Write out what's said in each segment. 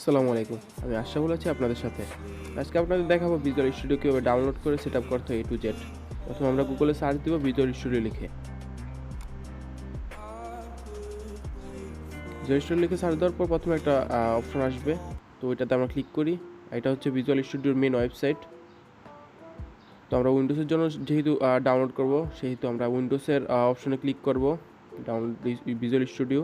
আসসালামু আলাইকুম। আমি আশরাফুল আছি আপনাদের সাথে। আজকে আপনাদের দেখাবো ভিজুয়াল স্টুডিও কীভাবে ডাউনলোড করে সেটআপ করতে হয় A to Z। প্রথমে আমরা গুগলে সার্চ দিব ভিজুয়াল স্টুডিও লিখে। ভিজুয়াল স্টুডিও লিখে সার্চ দেওয়ার পর প্রথমে একটা অপশন আসবে, তো ওইটাতে আমরা ক্লিক করি। এটা হচ্ছে ভিজুয়াল স্টুডিওর মেন ওয়েবসাইট। তো আমরা উইন্ডোজের জন্য যেহেতু ডাউনলোড করব, সেহেতু আমরা উইন্ডোজের অপশনে ক্লিক করব, ডাউনলোড ভিজুয়াল স্টুডিও।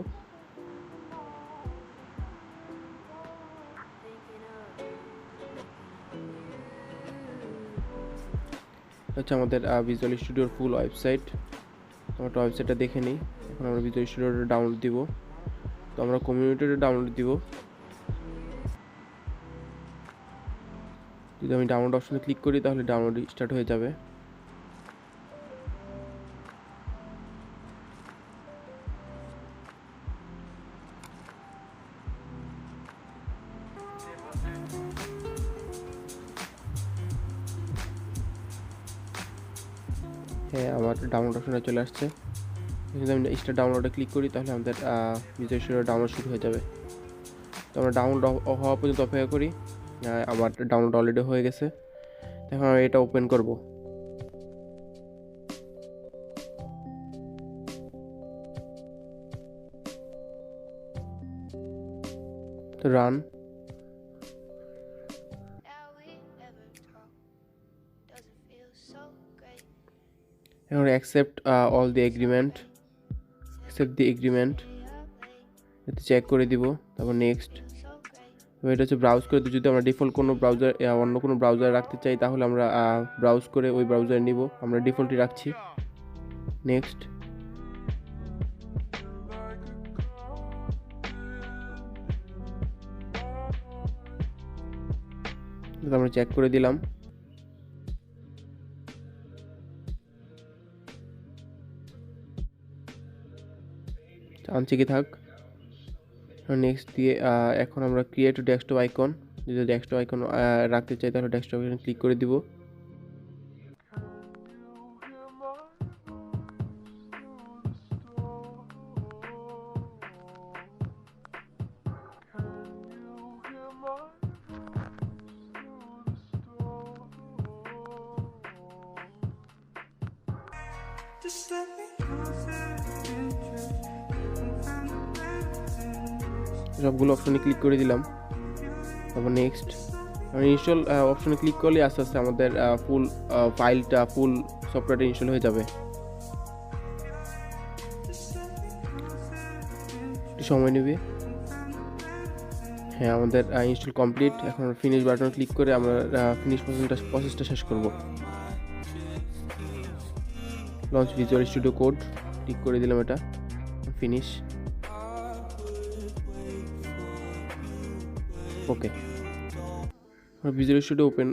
হচ্ছে আমাদের ভিজুয়াল স্টুডিওর ফুল ওয়েবসাইট। আমরা ওয়েবসাইটটা দেখে নিই। এখন আমরা ভিজুয়াল স্টুডিওটা ডাউনলোড দিব। তো আমরা কমিউনিটিতে ডাউনলোড দিব। যদি আমি ডাউনলোড অপশনে ক্লিক করি তাহলে ডাউনলোড স্টার্ট হয়ে যাবে। হ্যাঁ, আমার ডাউনলোড অপশনে চলে আসছে। যদি আমি স্টার্ট ডাউনলোডে ক্লিক করি তাহলে আমাদের ভিজুয়াল স্টুডিও ডাউনলোড শুরু হয়ে যাবে। তো আমরা ডাউনলোড হওয়া পর্যন্ত অপেক্ষা করি। আমার ডাউনলোড অলরেডি হয়ে গেছে। এখন আমি এটা ওপেন করব। তো রান। এখন accept all the agreement, accept the agreement এতে চেক করে দিব। তারপর নেক্সট। তো এটা হচ্ছে ব্রাউজ করে, যদি আমরা ডিফল্ট কোনো ব্রাউজার অন্য কোনো ব্রাউজার রাখতে চাই তাহলে আমরা ব্রাউজ করে ওই ব্রাউজার নিব। আমরা ডিফল্টই রাখছি। নেক্সট। আমরা চেক করে দিলাম। আনচেকই থাক। নেক্সট দিয়ে এখন আমরা ক্রিয়েট ডেস্কটপ আইকন, যদি ডেস্কটপ আইকন রাখতে চাই তাহলে ডেস্কটপ আইকন ক্লিক করে দিব। সবগুলো অপশনে ক্লিক করে দিলাম। তারপর নেক্সট। ইনস্টল অপশনে ক্লিক করলে আস্তে আস্তে আমাদের ফুল ফাইলটা, ফুল সফটওয়্যারটা ইনস্টল হয়ে যাবে। একটু সময় নেবে। হ্যাঁ, আমাদের ইনস্টল কমপ্লিট। এখন ফিনিশ বাটনে ক্লিক করে আমরা ফিনিশ প্রসেসটা শেষ করব। Launch visual studio code click করে দিলাম, এটা ফিনিশ। ওকে, ভিজুয়াল স্টুডিও ওপেন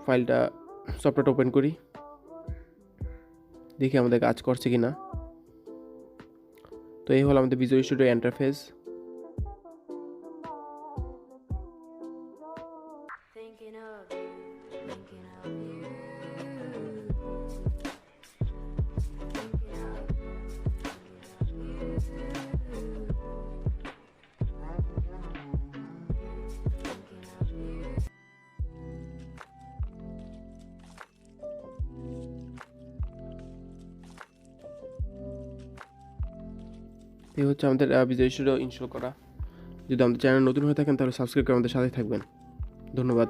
ফাইলটা, সফটওয়্যারটা ওপেন করি, দেখি আমাদের কাজ করছে কিনা। তো এই হলো আমাদের ভিজুয়াল স্টুডিও ইন্টারফেস। এই হচ্ছে আমাদের ভিজুয়াল স্টুডিও ইনস্টল করা। যদি আমাদের চ্যানেল নতুন হয়ে থাকেন তাহলে সাবস্ক্রাইব করে আমাদের সাথে থাকবেন। ধন্যবাদ।